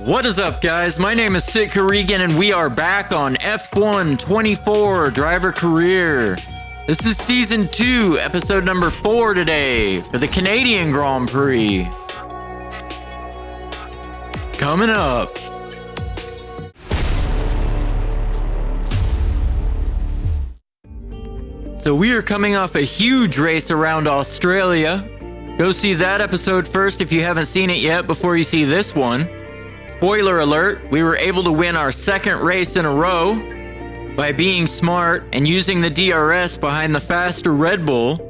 What is up, guys? My name is Sitka Regan, and we are back on F1 24 Driver Career. This is Season 2, Episode number 4 today for the Canadian Grand Prix. Coming up. So we are coming off a huge race around Australia. Go see that episode first if you haven't seen it yet before you see this one. Spoiler alert, we were able to win our second race in a row by being smart and using the DRS behind the faster Red Bull.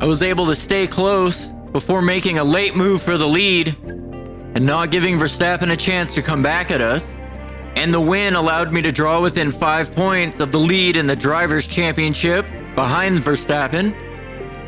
I was able to stay close before making a late move for the lead and not giving Verstappen a chance to come back at us. And the win allowed me to draw within 5 points of the lead in the Drivers' Championship behind Verstappen.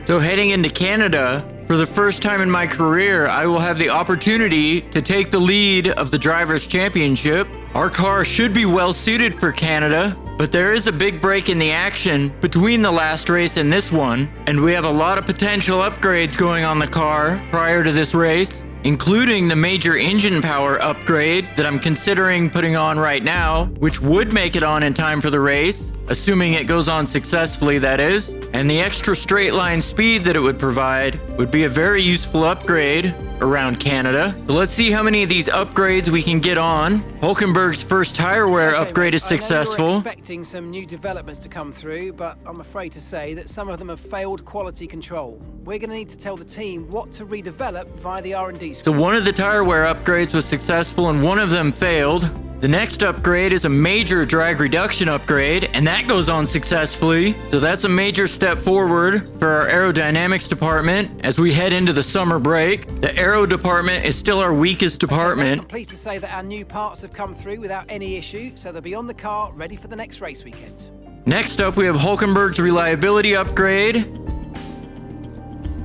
So heading into Canada, for the first time in my career, I will have the opportunity to take the lead of the Drivers' Championship. Our car should be well suited for Canada, but there is a big break in the action between the last race and this one, and we have a lot of potential upgrades going on the car prior to this race, including the major engine power upgrade that I'm considering putting on right now, which would make it on in time for the race, assuming it goes on successfully, that is. And the extra straight line speed that it would provide would be a very useful upgrade around Canada. So let's see how many of these upgrades we can get on. Hulkenberg's first tire wear upgrade is successful. I know we're expecting some new developments to come through, but I'm afraid to say that some of them have failed quality control. We're going to need to tell the team what to redevelop via the R&D. So one of the tire wear upgrades was successful and one of them failed. The next upgrade is a major drag reduction upgrade, and that goes on successfully. So that's a major step forward for our aerodynamics department as we head into the summer break. The aero department is still our weakest department. I'm pleased to say that our new parts have come through without any issue, so they'll be on the car ready for the next race weekend. Next up, we have Hulkenberg's reliability upgrade.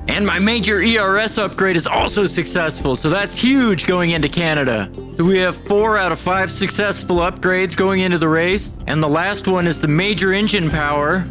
And my major ERS upgrade is also successful, so that's huge going into Canada. So we have 4 out of 5 successful upgrades going into the race, and the last one is the major engine power,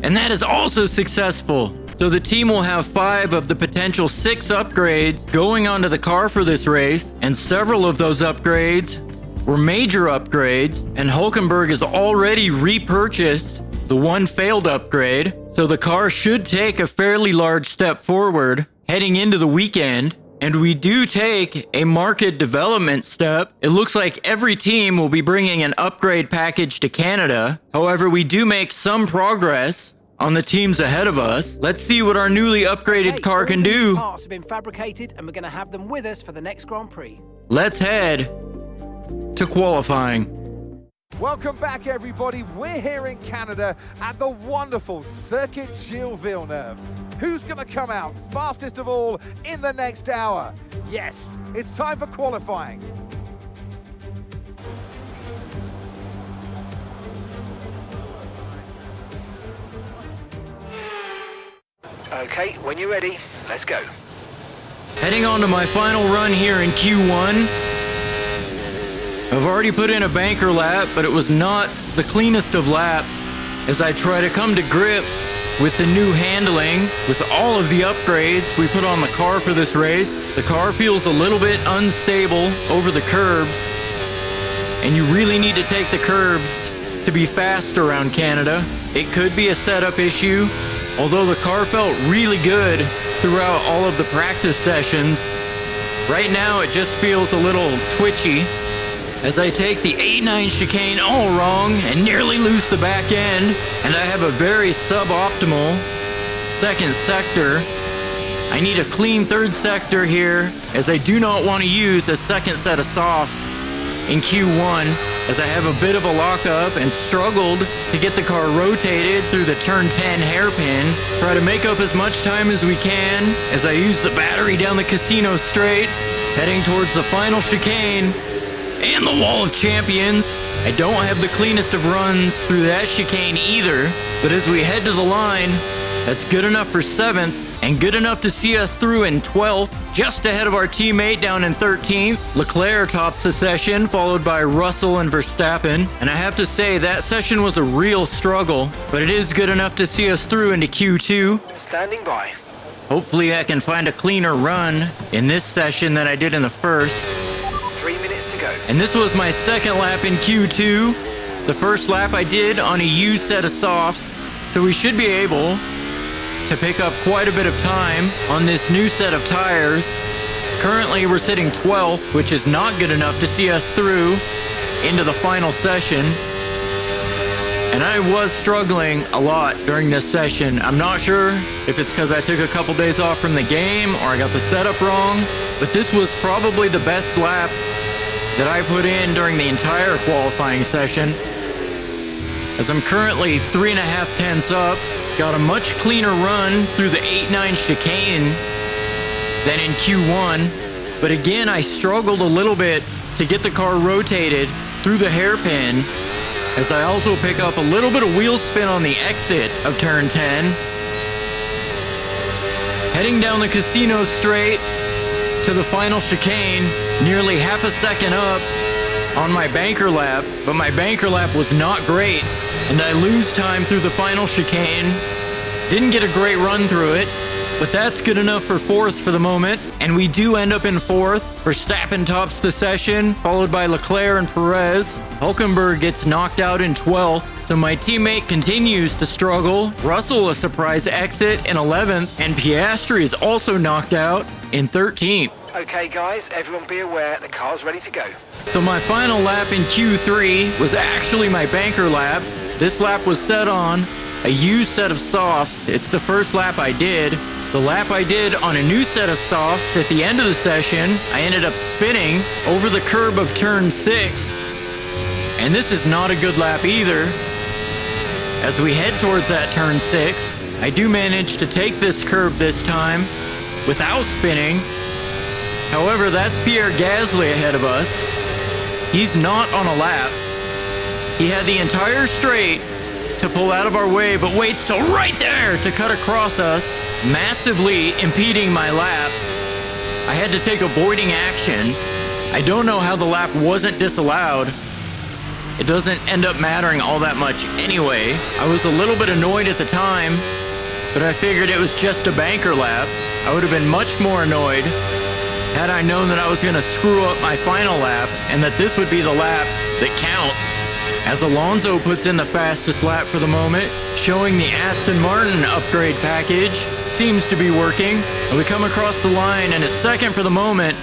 and that is also successful. So the team will have 5 of the potential 6 upgrades going onto the car for this race, and several of those upgrades were major upgrades, and Hulkenberg has already repurchased the one failed upgrade, so the car should take a fairly large step forward heading into the weekend. And we do take a market development step. It looks like every team will be bringing an upgrade package to Canada. However, we do make some progress on the teams ahead of us. Let's see what our newly upgraded car can do. Parts have been fabricated, and we're going to have them with us for the next Grand Prix. Let's head to qualifying. Welcome back, everybody. We're here in Canada at the wonderful Circuit Gilles Villeneuve. Who's going to come out fastest of all in the next hour? Yes, it's time for qualifying. Okay, when you're ready, let's go. Heading on to my final run here in Q1. I've already put in a banker lap, but it was not the cleanest of laps as I try to come to grips with the new handling, with all of the upgrades we put on the car for this race. The car feels a little bit unstable over the curbs, and you really need to take the curbs to be fast around Canada. It could be a setup issue, although the car felt really good throughout all of the practice sessions. Right now it just feels a little twitchy as I take the A9 chicane all wrong and nearly lose the back end, and I have a very suboptimal second sector. I need a clean third sector here, as I do not want to use a second set of softs in Q1, as I have a bit of a lockup and struggled to get the car rotated through the turn 10 hairpin. Try to make up as much time as we can as I use the battery down the casino straight, heading towards the final chicane and the Wall of Champions. I don't have the cleanest of runs through that chicane either, but as we head to the line, that's good enough for 7th and good enough to see us through in 12th, just ahead of our teammate down in 13th. Leclerc tops the session, followed by Russell and Verstappen, and I have to say that session was a real struggle, but it is good enough to see us through into Q2. Standing by. Hopefully I can find a cleaner run in this session than I did in the first. 3 minutes to And this was my second lap in Q2. The first lap I did on a used set of softs, so we should be able to pick up quite a bit of time on this new set of tires. Currently we're sitting 12th, which is not good enough to see us through into the final session. And I was struggling a lot during this session. I'm not sure if it's because I took a couple days off from the game or I got the setup wrong, but this was probably the best lap that I put in during the entire qualifying session, as I'm currently 3.5 tenths up. Got a much cleaner run through the 8-9 chicane than in Q1, but again I struggled a little bit to get the car rotated through the hairpin, as I also pick up a little bit of wheel spin on the exit of turn 10. Heading down the casino straight to the final chicane, nearly half a second up on my banker lap, but my banker lap was not great, and I lose time through the final chicane. Didn't get a great run through it, but that's good enough for 4th for the moment, and we do end up in 4th. Verstappen tops the session, followed by Leclerc and Perez. Hulkenberg gets knocked out in 12th, so my teammate continues to struggle. Russell a surprise exit in 11th, and Piastri is also knocked out in 13th. Okay guys, everyone be aware, the car's ready to go. So my final lap in Q3 was actually my banker lap. This lap was set on a used set of softs. It's the first lap I did. The lap I did on a new set of softs at the end of the session, I ended up spinning over the curb of turn 6. And this is not a good lap either. As we head towards that turn 6, I do manage to take this curb this time without spinning. However, that's Pierre Gasly ahead of us. He's not on a lap. He had the entire straight to pull out of our way, but waits till right there to cut across us, massively impeding my lap. I had to take avoiding action. I don't know how the lap wasn't disallowed. It doesn't end up mattering all that much anyway. I was a little bit annoyed at the time, but I figured it was just a banker lap. I would have been much more annoyed had I known that I was going to screw up my final lap and that this would be the lap that counts. As Alonso puts in the fastest lap for the moment, showing the Aston Martin upgrade package seems to be working. And we come across the line and it's second for the moment.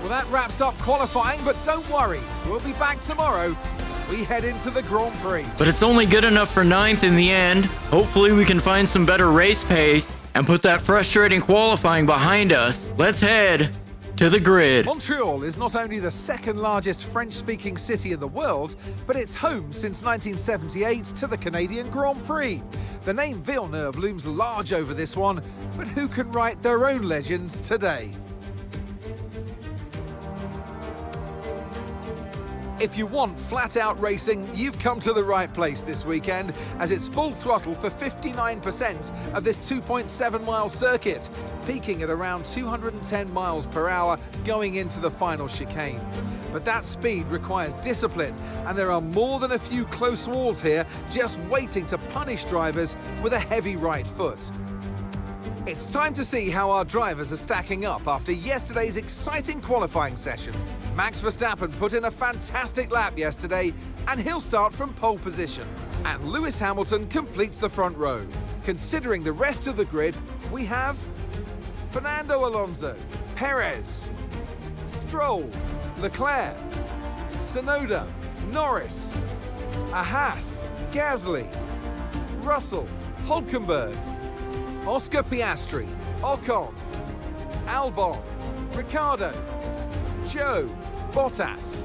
Well, that wraps up qualifying, but don't worry, we'll be back tomorrow as we head into the Grand Prix. But it's only good enough for 9th in the end. Hopefully we can find some better race pace and put that frustrating qualifying behind us. Let's head to the grid. Montreal is not only the second largest French-speaking city in the world, but it's home since 1978 to the Canadian Grand Prix. The name Villeneuve looms large over this one, but who can write their own legends today? If you want flat-out racing, you've come to the right place this weekend, as it's full throttle for 59% of this 2.7-mile circuit, peaking at around 210 miles per hour going into the final chicane. But that speed requires discipline, and there are more than a few close walls here just waiting to punish drivers with a heavy right foot. It's time to see how our drivers are stacking up after yesterday's exciting qualifying session. Max Verstappen put in a fantastic lap yesterday, and he'll start from pole position. And Lewis Hamilton completes the front row. Considering the rest of the grid, we have Fernando Alonso, Perez, Stroll, Leclerc, Tsunoda, Norris, Haas, Gasly, Russell, Hulkenberg, Oscar Piastri, Ocon, Albon, Ricciardo, Joe, Bottas,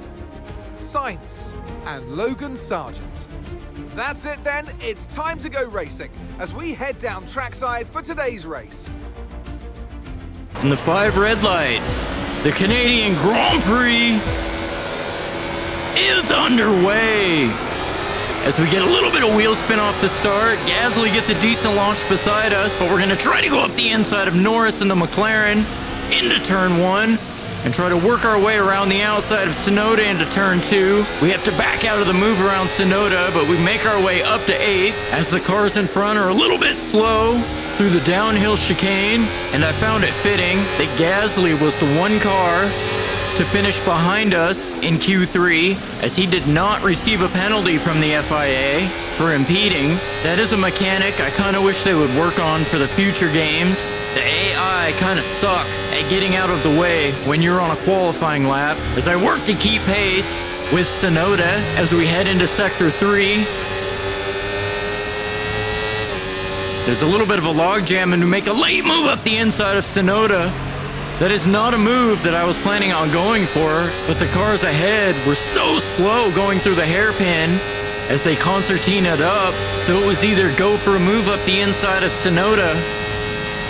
Sainz, and Logan Sargent. That's it then, it's time to go racing as we head down trackside for today's race. And the 5 red lights, the Canadian Grand Prix is underway. As we get a little bit of wheel spin off the start, Gasly gets a decent launch beside us, but we're going to try to go up the inside of Norris and the McLaren into turn 1 and try to work our way around the outside of Tsunoda into turn 2. We have to back out of the move around Tsunoda, but we make our way up to 8th as the cars in front are a little bit slow through the downhill chicane, and I found it fitting that Gasly was the one car to finish behind us in Q3, as he did not receive a penalty from the FIA for impeding. That is a mechanic I kind of wish they would work on for the future games. The AI kind of suck at getting out of the way when you're on a qualifying lap, as I work to keep pace with Tsunoda as we head into Sector 3. There's a little bit of a logjam, and we make a late move up the inside of Tsunoda. That is not a move that I was planning on going for, but the cars ahead were so slow going through the hairpin as they concertinaed up, so it was either go for a move up the inside of Tsunoda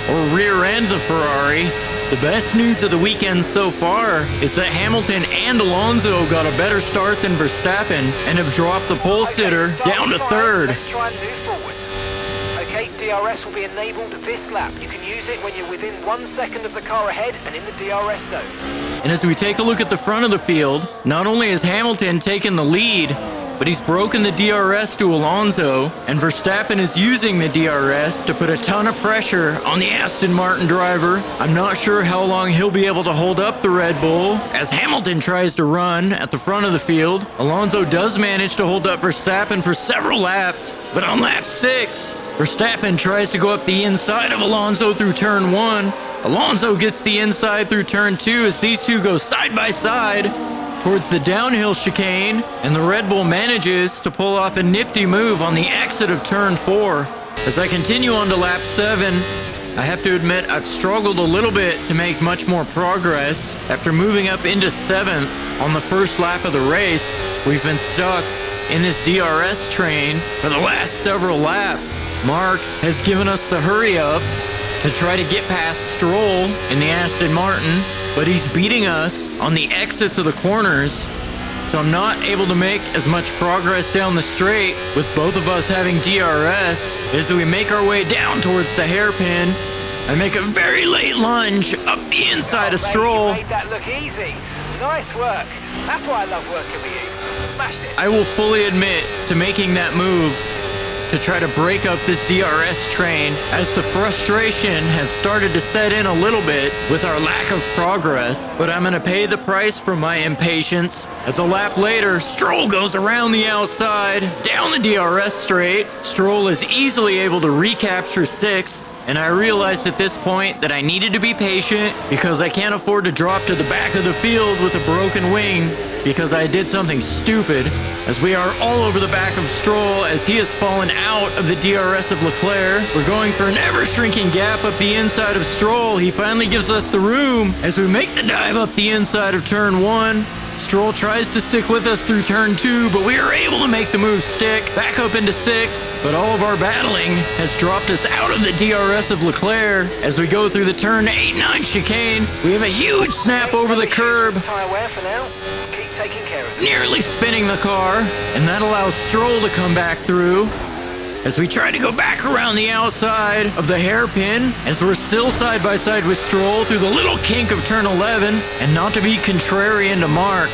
or rear end the Ferrari. The best news of the weekend so far is that Hamilton and Alonso got a better start than Verstappen and have dropped the pole sitter down to third. Let's try and move forward. Okay, DRS will be enabled this lap. You can use it when you're within 1 second of the car ahead and in the DRS zone. And as we take a look at the front of the field, not only has Hamilton taken the lead, but he's broken the DRS to Alonso, and Verstappen is using the DRS to put a ton of pressure on the Aston Martin driver. I'm not sure how long he'll be able to hold up the Red Bull as Hamilton tries to run at the front of the field. Alonso does manage to hold up Verstappen for several laps, but on lap 6, Verstappen tries to go up the inside of Alonso through turn 1. Alonso gets the inside through turn 2 as these two go side by side towards the downhill chicane, and the Red Bull manages to pull off a nifty move on the exit of turn 4. As I continue on to lap 7, I have to admit I've struggled a little bit to make much more progress. After moving up into 7th on the first lap of the race, we've been stuck in this DRS train for the last several laps. Mark has given us the hurry up to try to get past Stroll in the Aston Martin, but he's beating us on the exits of the corners, so I'm not able to make as much progress down the straight with both of us having DRS. As we make our way down towards the hairpin, I make a very late lunge up the inside of Stroll. You made that look easy. Nice work. That's why I love working with you. Smashed it. I will fully admit to making that move to try to break up this DRS train, as the frustration has started to set in a little bit with our lack of progress, but I'm going to pay the price for my impatience. As a lap later, Stroll goes around the outside, down the DRS straight. Stroll is easily able to recapture 6th, and I realized at this point that I needed to be patient because I can't afford to drop to the back of the field with a broken wing because I did something stupid, as we are all over the back of Stroll as he has fallen out of the DRS of Leclerc. We're going for an ever-shrinking gap up the inside of Stroll. He finally gives us the room as we make the dive up the inside of turn 1. Stroll tries to stick with us through turn 2, but we are able to make the move stick back up into 6th, but all of our battling has dropped us out of the DRS of Leclerc. As we go through the turn 8-9 chicane, we have a huge snap over the curb, Tire wear for now. Keep taking care of it. nearly spinning the car, and that allows Stroll to come back through. As we try to go back around the outside of the hairpin, as we're still side by side with Stroll through the little kink of turn 11, and not to be contrarian to Mark,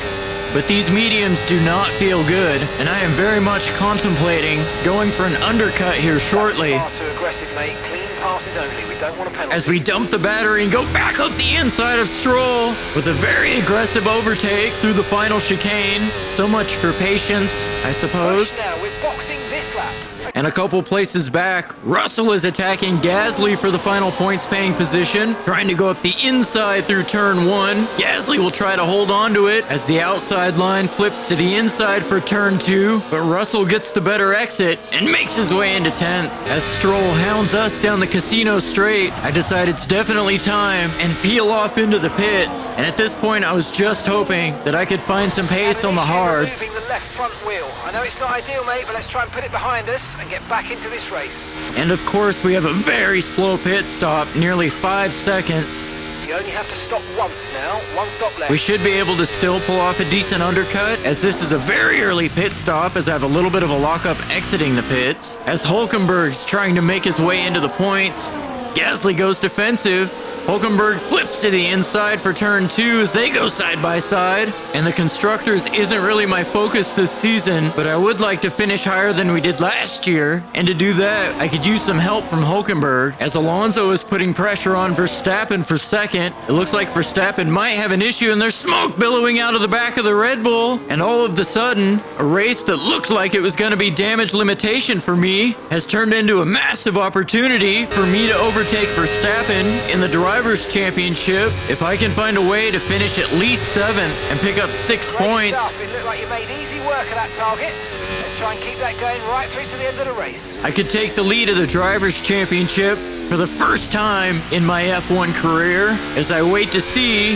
but these mediums do not feel good, and I am very much contemplating going for an undercut here shortly. Far too aggressive, mate. Clean passes only. We don't want a penalty. As we dump the battery and go back up the inside of Stroll with a very aggressive overtake through the final chicane. So much for patience, I suppose. Push now. We're boxing this lap. And a couple places back, Russell is attacking Gasly for the final points-paying position, trying to go up the inside through turn 1. Gasly will try to hold on to it as the outside line flips to the inside for turn 2, but Russell gets the better exit and makes his way into 10th. As Stroll hounds us down the casino straight, I decide it's definitely time and peel off into the pits. And at this point, I was just hoping that I could find some pace on the hards. Moving the left front wheel. I know it's not ideal, mate, but let's try and put it behind us and get back into this race. And of course, we have a very slow pit stop, nearly 5 seconds. You only have to stop once now. One stop left. We should be able to still pull off a decent undercut, as this is a very early pit stop, as I have a little bit of a lockup exiting the pits. As Hulkenberg's trying to make his way into the points, Gasly goes defensive, Hulkenberg flips to the inside for turn 2 as they go side by side. And the constructors isn't really my focus this season, but I would like to finish higher than we did last year. And to do that, I could use some help from Hulkenberg as Alonso is putting pressure on Verstappen for second. It looks like Verstappen might have an issue and there's smoke billowing out of the back of the Red Bull. And all of a sudden, a race that looked like it was going to be damage limitation for me has turned into a massive opportunity for me to overtake Verstappen in the Drivers' Championship if I can find a way to finish at least 7th and pick up 6 Great points. stuff. It looked like you made easy work of that target. Let's try and keep that going right through to the end of the race. I could take the lead of the Drivers' Championship for the first time in my F1 career as I wait to see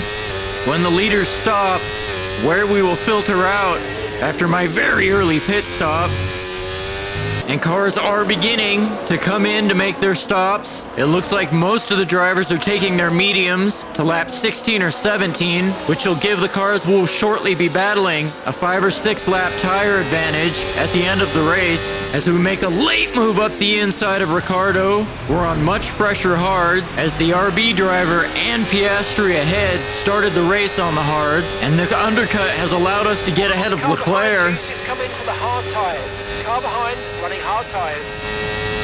when the leaders stop where we will filter out after my very early pit stop. And cars are beginning to come in to make their stops. It looks like most of the drivers are taking their mediums to lap 16 or 17, which will give the cars we'll shortly be battling a 5 or 6 lap tire advantage at the end of the race. As we make a late move up the inside of Ricciardo, we're on much fresher hards as the RB driver and Piastri ahead started the race on the hards, and the undercut has allowed us to get ahead of Car behind Leclerc. you's just come in for the hard tyres. Car behind, running hard tyres.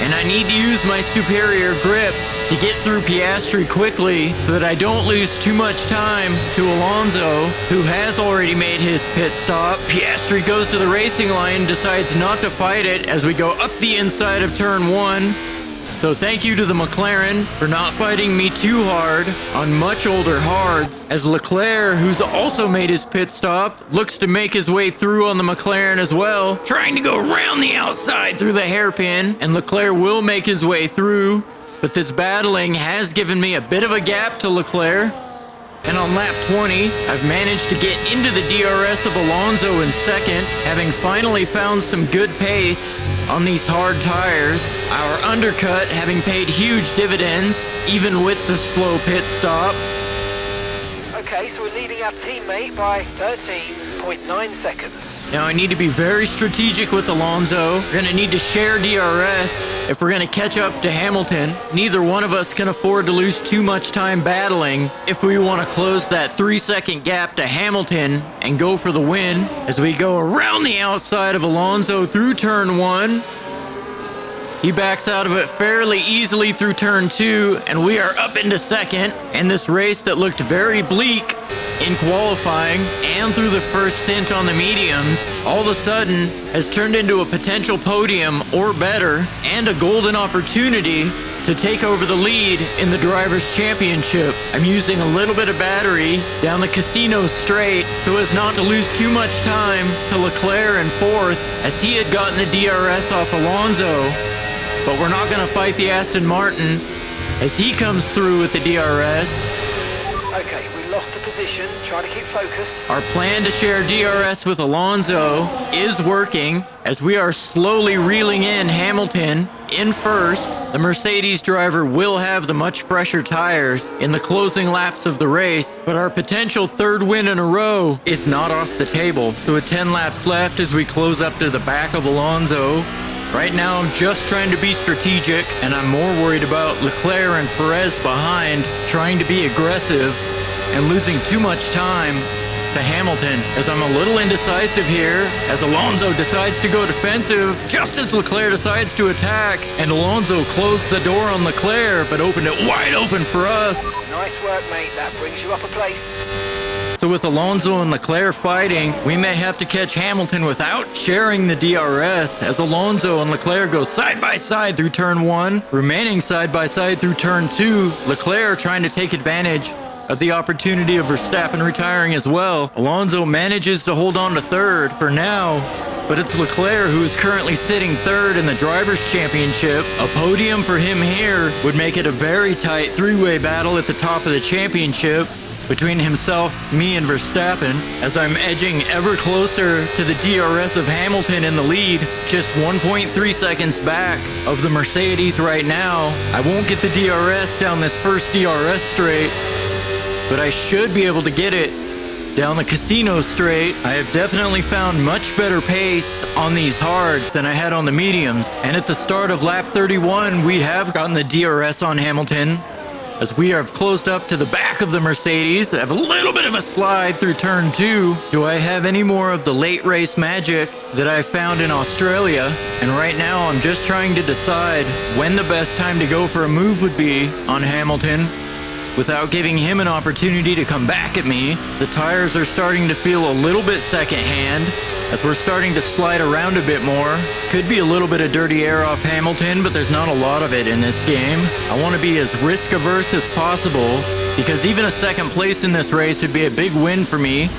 And I need to use my superior grip to get through Piastri quickly so that I don't lose too much time to Alonso, who has already made his pit stop. Piastri goes to the racing line, decides not to fight it as we go up the inside of turn 1. So thank you to the McLaren for not fighting me too hard on much older hards, as Leclerc, who's also made his pit stop, looks to make his way through on the McLaren as well, trying to go around the outside through the hairpin, and Leclerc will make his way through, but this battling has given me a bit of a gap to Leclerc. And on lap 20, I've managed to get into the DRS of Alonso in second, having finally found some good pace on these hard tires. Our undercut having paid huge dividends, even with the slow pit stop. Okay, so we're leading our teammate by 13.9 seconds. Now I need to be very strategic with Alonso. We're gonna need to share DRS if we're gonna catch up to Hamilton. Neither one of us can afford to lose too much time battling if we want to close that 3-second gap to Hamilton and go for the win as we go around the outside of Alonso through turn 1. He backs out of it fairly easily through turn 2, and we are up into second. And this race that looked very bleak in qualifying and through the first stint on the mediums, all of a sudden has turned into a potential podium or better, and a golden opportunity to take over the lead in the Drivers' Championship. I'm using a little bit of battery down the Casino straight so as not to lose too much time to Leclerc in 4th, as he had gotten the DRS off Alonso. But we're not going to fight the Aston Martin as he comes through with the DRS. Okay, we lost the position. Try to keep focus. Our plan to share DRS with Alonso is working as we are slowly reeling in Hamilton in first. The Mercedes driver will have the much fresher tires in the closing laps of the race, but our potential 3rd win in a row is not off the table. So with 10 laps left as we close up to the back of Alonso. Right now, I'm just trying to be strategic, and I'm more worried about Leclerc and Perez behind, trying to be aggressive and losing too much time to Hamilton, as I'm a little indecisive here, as Alonso decides to go defensive, just as Leclerc decides to attack, and Alonso closed the door on Leclerc, but opened it wide open for us. Nice work, mate. That brings you up a place. So with Alonso and Leclerc fighting, we may have to catch Hamilton without sharing the DRS, as Alonso and Leclerc go side by side through turn 1, remaining side by side through turn 2, Leclerc trying to take advantage of the opportunity of Verstappen retiring as well. Alonso manages to hold on to 3rd for now, but it's Leclerc who is currently sitting 3rd in the Drivers' Championship. A podium for him here would make it a very tight 3-way battle at the top of the championship between himself, me, and Verstappen, as I'm edging ever closer to the DRS of Hamilton in the lead, just 1.3 seconds back of the Mercedes right now. I won't get the DRS down this first DRS straight, but I should be able to get it down the Casino straight. I have definitely found much better pace on these hards than I had on the mediums. And at the start of lap 31, we have gotten the DRS on Hamilton. as we have closed up to the back of the Mercedes. I have a little bit of a slide through turn 2. Do I have any more of the late race magic that I found in Australia? And right now I'm just trying to decide when the best time to go for a move would be on Hamilton without giving him an opportunity to come back at me. The tires are starting to feel a little bit secondhand as we're starting to slide around a bit more. Could be a little bit of dirty air off Hamilton, but there's not a lot of it in this game. I want to be as risk averse as possible because even a second place in this race would be a big win for me,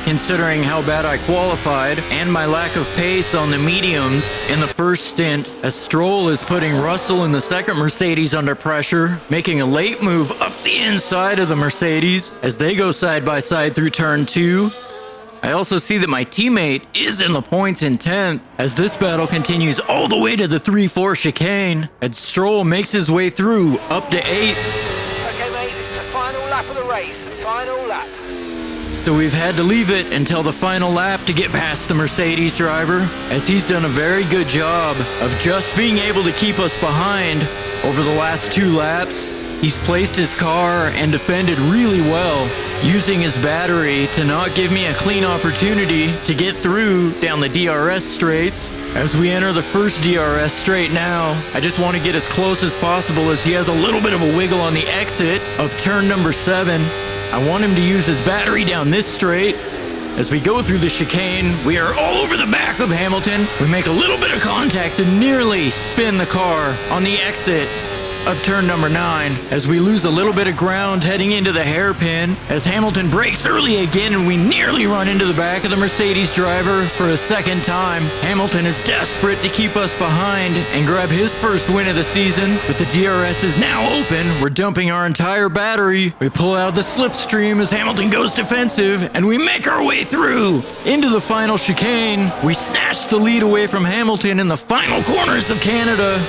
considering how bad I qualified and my lack of pace on the mediums in the first stint, as Stroll is putting Russell in the second Mercedes under pressure, making a late move up the inside of the Mercedes as they go side by side through turn 2. I also see that my teammate is in the points in 10th as this battle continues all the way to the 3-4 chicane, and Stroll makes his way through up to 8th. Okay, mate, this is the final lap of the race. Final lap. So we've had to leave it until the final lap to get past the Mercedes driver, as he's done a very good job of just being able to keep us behind over the last 2 laps. He's placed his car and defended really well, using his battery to not give me a clean opportunity to get through down the DRS straights. As we enter the first DRS straight now, I just want to get as close as possible as he has a little bit of a wiggle on the exit of turn number 7. I want him to use his battery down this straight. As we go through the chicane, we are all over the back of Hamilton. We make a little bit of contact and nearly spin the car on the exit of turn number 9 as we lose a little bit of ground heading into the hairpin as Hamilton brakes early again and we nearly run into the back of the Mercedes driver for a second time. Hamilton is desperate to keep us behind and grab his first win of the season, but the DRS is now open. We're dumping our entire battery. We pull out the slipstream as Hamilton goes defensive and we make our way through into the final chicane. We snatch the lead away from Hamilton in the final corners of Canada.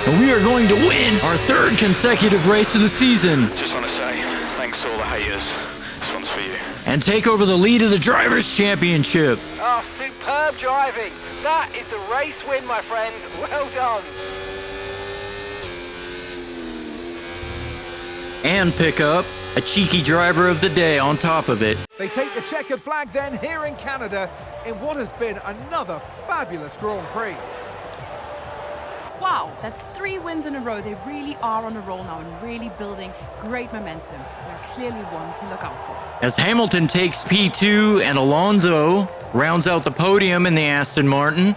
And we are going to win our 3rd consecutive race of the season. Just want to say, thanks to all the haters. This one's for you. And take over the lead of the Drivers' Championship. Oh, superb driving. That is the race win, my friends. Well done. And pick up a cheeky driver of the day on top of it. They take the checkered flag then here in Canada in what has been another fabulous Grand Prix. Wow, that's 3 wins in a row. They really are on a roll now and really building great momentum. They're clearly one to look out for. As Hamilton takes P2 and Alonso rounds out the podium in the Aston Martin.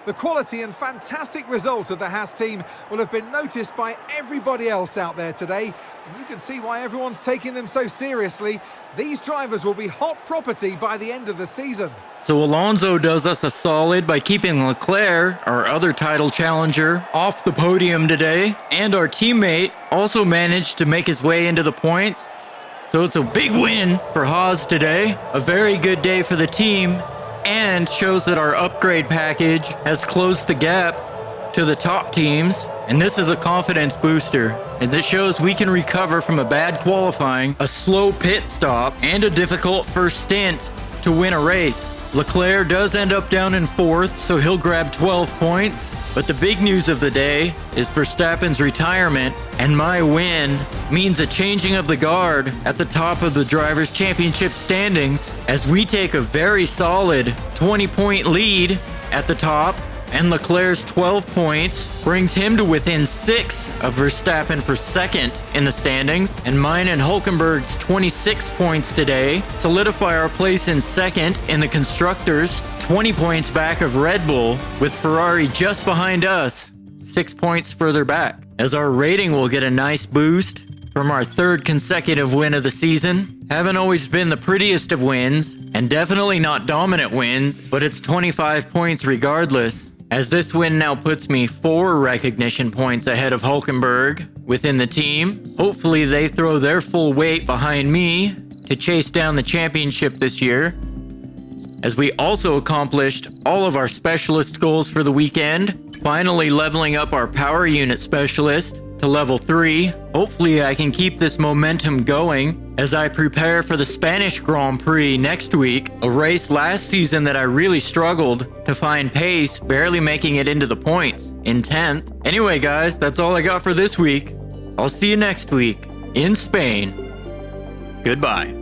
The quality and fantastic result of the Haas team will have been noticed by everybody else out there today. And you can see why everyone's taking them so seriously. These drivers will be hot property by the end of the season. So Alonso does us a solid by keeping Leclerc, our other title challenger, off the podium today. And our teammate also managed to make his way into the points. So it's a big win for Haas today. A very good day for the team, and shows that our upgrade package has closed the gap to the top teams. And this is a confidence booster, as it shows we can recover from a bad qualifying, a slow pit stop, and a difficult first stint to win a race. Leclerc does end up down in 4th, so he'll grab 12 points. But the big news of the day is Verstappen's retirement, and my win means a changing of the guard at the top of the Drivers' Championship standings, as we take a very solid 20-point lead at the top. And Leclerc's 12 points brings him to within 6 of Verstappen for 2nd in the standings. And mine and Hülkenberg's 26 points today solidify our place in 2nd in the Constructors, 20 points back of Red Bull, with Ferrari just behind us, 6 points further back. As our rating will get a nice boost from our 3rd consecutive win of the season. Haven't always been the prettiest of wins, and definitely not dominant wins, but it's 25 points regardless, as this win now puts me 4 recognition points ahead of Hülkenberg within the team. Hopefully they throw their full weight behind me to chase down the championship this year, as we also accomplished all of our specialist goals for the weekend, finally leveling up our power unit specialist to level 3. Hopefully I can keep this momentum going as I prepare for the Spanish Grand Prix next week, a race last season that I really struggled to find pace, barely making it into the points in 10th. Anyway, guys, that's all I got for this week. I'll see you next week in Spain. Goodbye.